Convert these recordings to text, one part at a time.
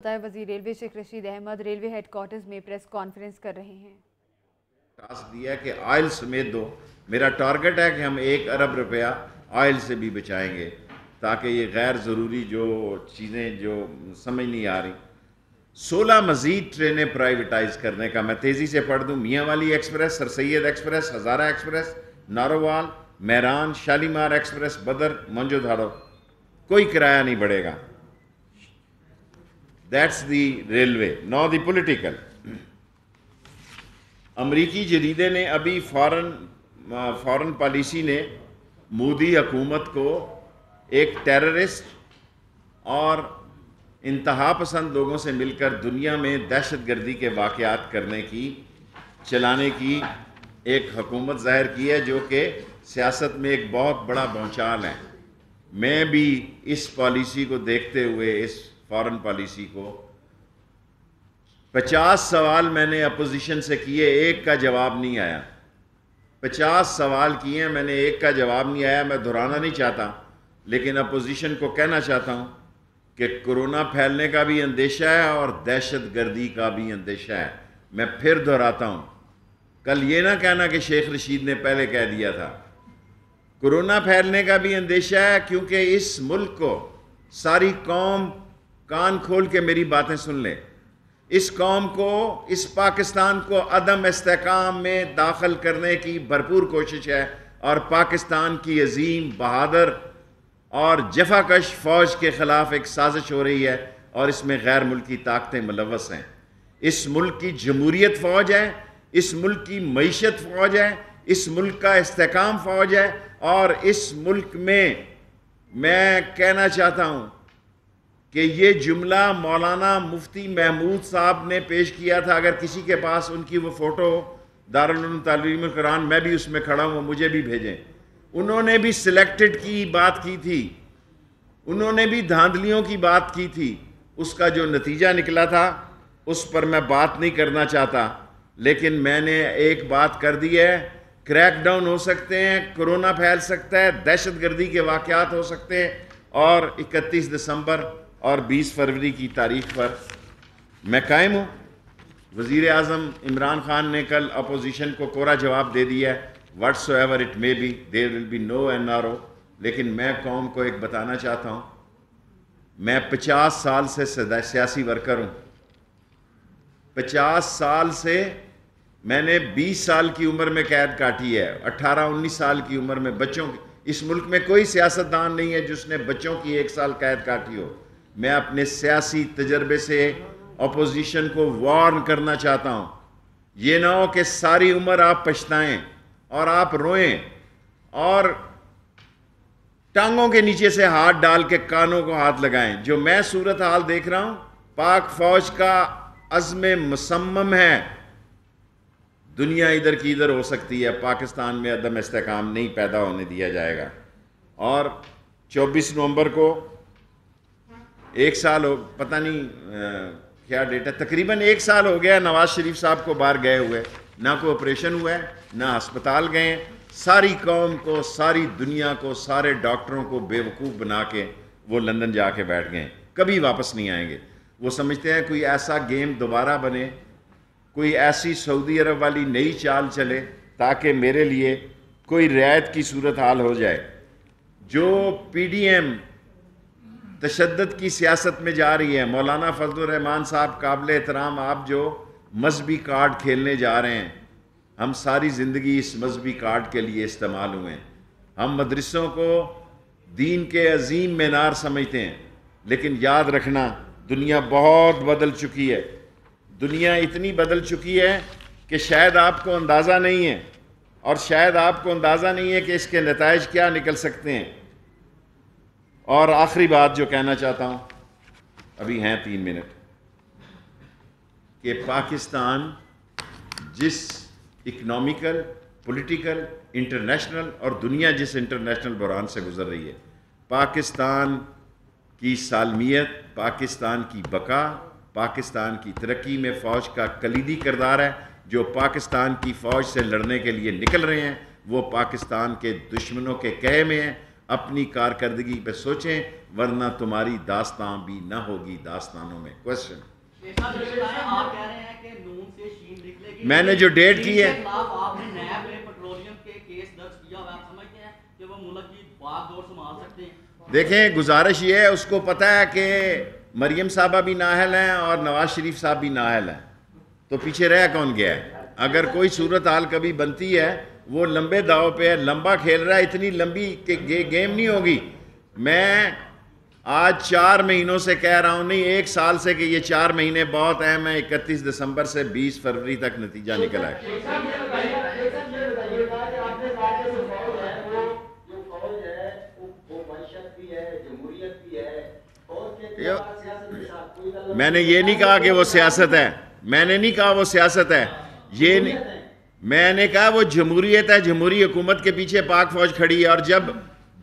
وزیر railway Sheikh Rashid Ahmed railway headquarters میں press conference کر رہے ہیں۔ ٹاسک دیا کہ آئل سمیت دو، میرا ٹارگٹ ہے کہ ہم 1 ارب روپیہ آئل سے بھی بچائیں گے تاکہ یہ غیر ضروری جو چیزیں جو سمجھ نہیں آ رہی 16 مزید ٹرینیں پرائیویٹائز کرنے کا میں تیزی سے پڑھ دوں۔ Mianwali express, Sir Syed express, Hazara express, Narowal, میران، شالیمار ایکسپریس، بدر، منجو دھاڑو، کوئی کرایہ نہیں بڑھے گا۔ That's the railway. No the political. امریکی جریدے نے ابھی فارن پالیسی نے مودی حکومت کو ایک ٹیررسٹ اور انتہا پسند لوگوں سے مل کر دنیا میں دہشت گردی کے واقعات چلانے کی ایک حکومت ظاہر کی ہے، جو کہ سیاست میں ایک بہت بڑا بھونچال ہے۔ میں بھی اس پالیسی کو دیکھتے ہوئے، اس فارن پالیسی کو 50 سوال میں نے اپوزیشن سے کیے، ایک کا جواب نہیں آیا۔ 50 سوال کیے ہیں میں نے، ایک کا جواب نہیں آیا۔ میں دہرانا نہیں چاہتا، لیکن اپوزیشن کو کہنا چاہتا ہوں کہ کرونا پھیلنے کا بھی اندیشہ ہے اور دہشت گردی کا بھی اندیشہ ہے۔ میں پھر دہراتا ہوں، کل یہ نہ کہنا کہ شیخ رشید نے پہلے کہہ دیا تھا۔ کرونا پھیلنے کا بھی اندیشہ ہے کیونکہ اس ملک کو ساری قوم کان کھول کے میری باتیں سن لے، اس قوم کو، اس پاکستان کو عدم استحکام میں داخل کرنے کی بھرپور کوشش ہے، اور پاکستان کی عظیم، بہادر اور جفاکش فوج کے خلاف ایک سازش ہو رہی ہے، اور اس میں غیر ملکی طاقتیں ملوث ہیں۔ اس ملک کی جمہوریت فوج ہے، اس ملک کی معیشت فوج ہے، اس ملک کا استحکام فوج ہے، اور اس ملک میں کہنا چاہتا ہوں کہ یہ جملہ مولانا مفتی محمود صاحب نے پیش کیا تھا۔ اگر کسی کے پاس ان کی وہ فوٹو دارالعلوم تعلیم القرآن، میں بھی اس میں کھڑا ہوں، مجھے بھی بھیجیں۔ انہوں نے بھی سلیکٹڈ کی بات کی تھی، انہوں نے بھی دھاندلیوں کی بات کی تھی۔ اس کا جو نتیجہ نکلا تھا اس پر میں بات نہیں کرنا چاہتا، لیکن میں نے ایک بات کر دی ہے، کریک ڈاؤن ہو سکتے ہیں، کرونا پھیل سکتا ہے، دہشت گردی کے واقعات ہو سکتے ہیں، اور 31 دسمبر اور 20 فروری کی تاریخ پر میں قائم ہوں۔ وزیر اعظم عمران خان نے کل اپوزیشن کو کوڑا جواب دے دیا ہے، whatsoever it may be there will be no NRO، لیکن میں قوم کو ایک بتانا چاہتا ہوں، میں 50 سال سے سیاسی ورکر ہوں۔ 50 سال سے میں نے 20 سال کی عمر میں قید کاٹی ہے، 18-19 سال کی عمر میں بچوں کی۔ اس ملک میں کوئی سیاستدان نہیں ہے جس نے بچوں کی 1 سال قید کاٹی ہو۔ میں اپنے سیاسی تجربے سے اپوزیشن کو وارن کرنا چاہتا ہوں، یہ نہ ہو کہ ساری عمر آپ پچھتائیں اور آپ روئیں اور ٹانگوں کے نیچے سے ہاتھ ڈال کے کانوں کو ہاتھ لگائیں۔ جو میں صورتحال دیکھ رہا ہوں، پاک فوج کا عزم مصمم ہے، دنیا ادھر کی ادھر ہو سکتی ہے، پاکستان میں عدم استحکام نہیں پیدا ہونے دیا جائے گا۔ اور 24 نومبر کو 1 سال ہو، پتہ نہیں کیا ڈیٹ ہے، تقریباً 1 سال ہو گیا نواز شریف صاحب کو باہر گئے ہوئے، نہ کوئی آپریشن ہوا ہے، نہ ہسپتال گئے ہیں۔ ساری قوم کو، ساری دنیا کو، سارے ڈاکٹروں کو بے وقوف بنا کے وہ لندن جا کے بیٹھ گئے، کبھی واپس نہیں آئیں گے۔ وہ سمجھتے ہیں کوئی ایسا گیم دوبارہ بنے، کوئی ایسی سعودی عرب والی نئی چال چلے تاکہ میرے لیے کوئی رعایت کی صورتحال ہو جائے۔ جو PDM تشدد کی سیاست میں جا رہی ہے، مولانا فضل الرحمان صاحب قابل احترام، آپ جو مذہبی کارڈ کھیلنے جا رہے ہیں، ہم ساری زندگی اس مذہبی کارڈ کے لیے استعمال ہوئے ہیں۔ ہم مدرسوں کو دین کے عظیم مینار سمجھتے ہیں، لیکن یاد رکھنا دنیا بہت بدل چکی ہے۔ دنیا اتنی بدل چکی ہے کہ شاید آپ کو اندازہ نہیں ہے، اور شاید آپ کو اندازہ نہیں ہے کہ اس کے نتائج کیا نکل سکتے ہیں۔ اور آخری بات جو کہنا چاہتا ہوں، ابھی ہیں 3 منٹ، کہ پاکستان جس اکنامیکل، پولیٹیکل، انٹرنیشنل اور دنیا جس انٹرنیشنل بحران سے گزر رہی ہے، پاکستان کی سالمیت، پاکستان کی بقا، پاکستان کی ترقی میں فوج کا کلیدی کردار ہے۔ جو پاکستان کی فوج سے لڑنے کے لیے نکل رہے ہیں وہ پاکستان کے دشمنوں کے کہے میں ہیں، اپنی کارکردگی پہ سوچیں ورنہ تمہاری داستاں بھی نہ ہوگی داستانوں میں. کوشچن میں نے جو ڈیٹ کی ہے دیکھیں گزارش یہ ہے اس کو پتہ ہے کہ مریم صاحبہ بھی نااہل ہیں اور نواز شریف صاحب بھی نااہل ہیں تو پیچھے رہ کون گیا ہے. اگر کوئی صورتحال کبھی بنتی ہے وہ لمبے داؤ پہ ہے, لمبا کھیل رہا ہے, اتنی لمبی کہ گیم نہیں ہوگی. میں آج 4 مہینوں سے کہہ رہا ہوں, نہیں 1 سال سے, کہ یہ 4 مہینے بہت اہم ہیں. 31 دسمبر سے 20 فروری تک نتیجہ نکل آئے. میں نے یہ نہیں کہا کہ وہ سیاست ہے, میں نے نہیں کہا وہ سیاست ہے, یہ نہیں, میں نے کہا وہ جمہوریت ہے. جمہوری حکومت کے پیچھے پاک فوج کھڑی ہے, اور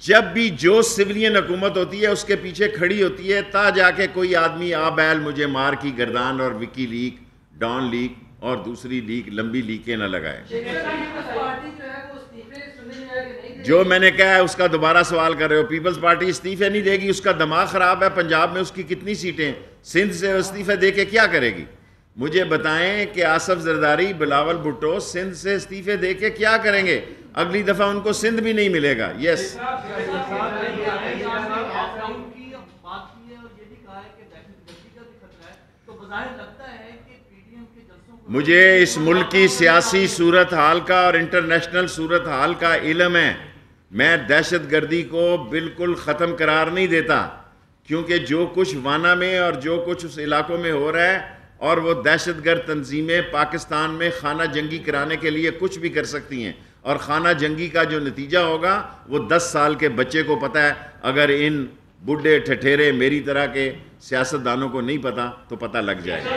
جب بھی جو سویلین حکومت ہوتی ہے اس کے پیچھے کھڑی ہوتی ہے تا جا کے کوئی آدمی بیل مجھے مار کی گردان اور وکی لیک, ڈان لیک اور دوسری لیک, لمبی لیکیں نہ لگائے. جو میں نے کہا ہے اس کا دوبارہ سوال کر رہے ہو. پیپلز پارٹی استعفے نہیں دے گی, اس کا دماغ خراب ہے. پنجاب میں اس کی کتنی سیٹیں, سندھ سے استعفے دے کے کیا کرے گی؟ مجھے بتائیں کہ آصف زرداری, بلاول بھٹو سندھ سے استعفے دے کے کیا کریں گے؟ اگلی دفعہ ان کو سندھ بھی نہیں ملے گا. یس مجھے اس ملک کی سیاسی صورتحال کا اور انٹرنیشنل صورتحال کا علم ہے. میں دہشت گردی کو بالکل ختم قرار نہیں دیتا, کیونکہ جو کچھ وانا میں اور جو کچھ اس علاقوں میں ہو رہا ہے, اور وہ دہشت گرد تنظیمیں پاکستان میں خانہ جنگی کرانے کے لیے کچھ بھی کر سکتی ہیں, اور خانہ جنگی کا جو نتیجہ ہوگا وہ 10 سال کے بچے کو پتہ ہے. اگر ان بڈھے ٹھٹھیرے میری طرح کے سیاستدانوں کو نہیں پتا تو پتہ لگ جائے گا.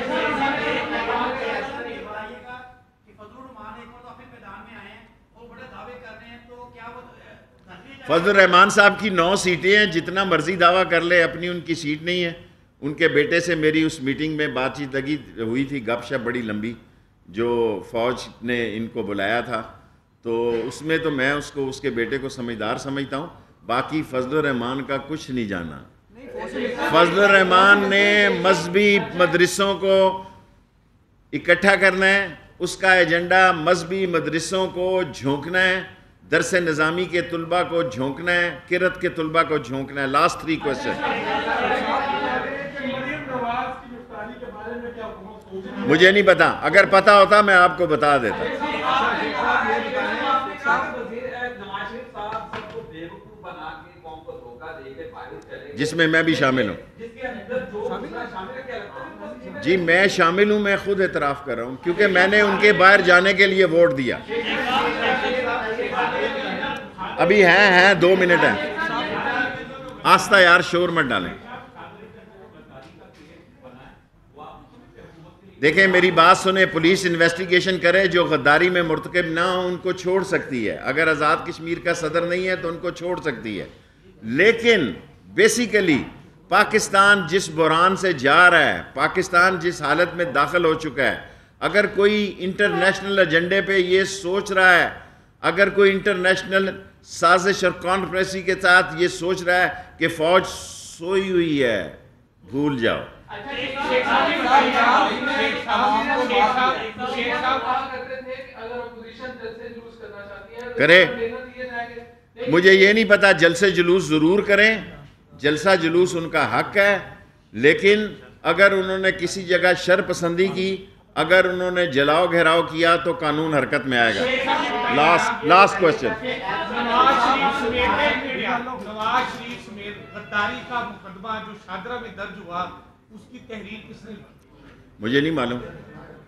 فضل الرحمان صاحب کی 9 سیٹیں ہیں, جتنا مرضی دعویٰ کر لے, اپنی ان کی سیٹ نہیں ہے. ان کے بیٹے سے میری اس میٹنگ میں بات چیت لگی ہوئی تھی, گپ شپ بڑی لمبی, جو فوج نے ان کو بلایا تھا, تو اس میں تو میں اس کے بیٹے کو سمجھدار سمجھتا ہوں. باقی فضل الرحمان کا کچھ نہیں جانا. فضل الرحمان نے مذہبی مدرسوں کو اکٹھا کرنا ہے, اس کا ایجنڈا مذہبی مدرسوں کو جھونکنا ہے, درس نظامی کے طلبہ کو جھونکنا ہے, قرت کے طلبہ کو جھونکنا ہے. Last 3 question. مجھے نہیں پتا, اگر پتا ہوتا میں آپ کو بتا دیتا. جس میں میں بھی شامل ہوں. جی میں شامل ہوں, میں خود اعتراف کر رہا ہوں, کیونکہ میں نے ان کے باہر جانے کے لیے ووٹ دیا. ابھی ہیں 2 منٹ ہیں. آستہ یار, شور مت ڈالیں. دیکھیں میری بات سنیں, پولیس انویسٹیگیشن کرے, جو غداری میں مرتکب نہ ہو ان کو چھوڑ سکتی ہے. اگر آزاد کشمیر کا صدر نہیں ہے تو ان کو چھوڑ سکتی ہے. لیکن بیسیکلی پاکستان جس بحران سے جا رہا ہے, پاکستان جس حالت میں داخل ہو چکا ہے, اگر کوئی انٹرنیشنل ایجنڈے پہ یہ سوچ رہا ہے, اگر کوئی انٹرنیشنل سازش اور کانفرنسی کے ساتھ یہ سوچ رہا ہے کہ فوج سوئی ہوئی ہے, بھول جاؤ. کرے, مجھے یہ نہیں پتا, جلسے جلوس ضرور کریں, جلسہ جلوس ان کا حق ہے, لیکن اگر انہوں نے کسی جگہ شر پسندی کی, اگر انہوں نے جلاؤ گھیراؤ کیا تو قانون حرکت میں آئے گا. Last question. نواز شریف سمیت غداری کا مقدمہ جو شاہدرہ میں درج ہوا, اس کی تحریر کس نے؟ مجھے نہیں معلوم,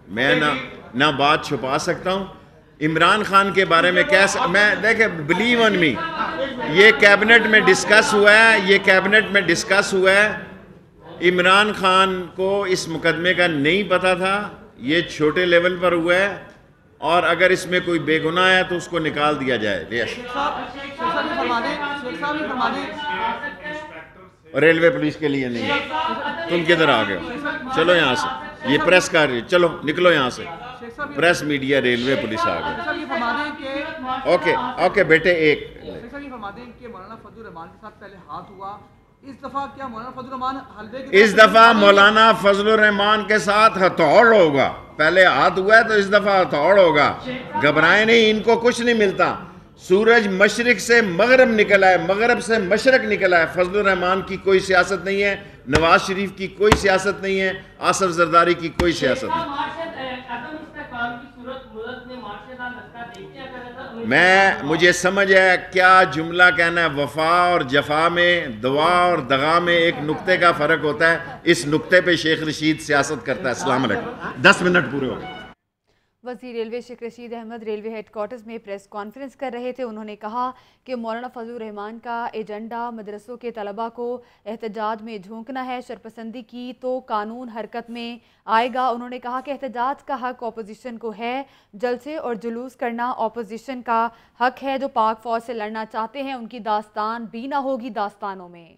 میں نہ بات چھپا سکتا ہوں. عمران خان کے بارے میں کیسا, میں دیکھیں بلیو آن می, یہ کیبنٹ میں ڈسکس ہوا ہے, یہ کیبنٹ میں ڈسکس ہوا ہے. عمران خان کو اس مقدمے کا نہیں پتا تھا, یہ چھوٹے لیول پر ہوا ہے, اور اگر اس میں کوئی بے گناہ ہے تو اس کو نکال دیا جائے. ریلوے پولیس کے لیے نہیں, تم کدھر آ گئے ہو؟ چلو یہاں سے, یہ پریس کا, چلو نکلو یہاں سے. پریس میڈیا ریلوے پولیس آ گئے. اوکے بیٹے, ایک بھی فرماتے ہیں کہ مولانا فضل الرحمان کے ساتھ پہلے ہاتھ ہوا، اس دفعہ کیا مولانا فضل الرحمان حلبے کی اس دفعہ مولانا فضل الرحمان کے ساتھ ہتھوڑ ہوگا. پہلے ہاتھ ہوا ہے تو اس دفعہ ہتھوڑ ہوگا. گھبرائیں نہیں، ان کو کچھ نہیں ملتا. سورج مشرق سے مغرب نکلا ہے، مغرب سے مشرق نکلا ہے. فضل الرحمان کی کوئی سیاست نہیں ہے، نواز شریف کی کوئی سیاست نہیں ہے، آصف زرداری کی کوئی سیاست نہیں. مجھے سمجھ ہے کیا جملہ کہنا ہے. وفا اور جفا میں، دعا اور دغا میں ایک نقطے کا فرق ہوتا ہے. اس نقطے پہ شیخ رشید سیاست کرتا ہے. السلام علیکم. 10 منٹ پورے ہو گئے. وزیر railway Sheikh Rashid Ahmed railway headquarters میں پریس کانفرنس کر رہے تھے. انہوں نے کہا کہ مولانا فضل الرحمان کا ایجنڈا مدرسوں کے طلباء کو احتجاج میں جھونکنا ہے. شرپسندی کی تو قانون حرکت میں آئے گا. انہوں نے کہا کہ احتجاج کا حق اپوزیشن کو ہے. جلسے اور جلوس کرنا اپوزیشن کا حق ہے. جو پاک فوج سے لڑنا چاہتے ہیں ان کی داستان بھی نہ ہوگی داستانوں میں.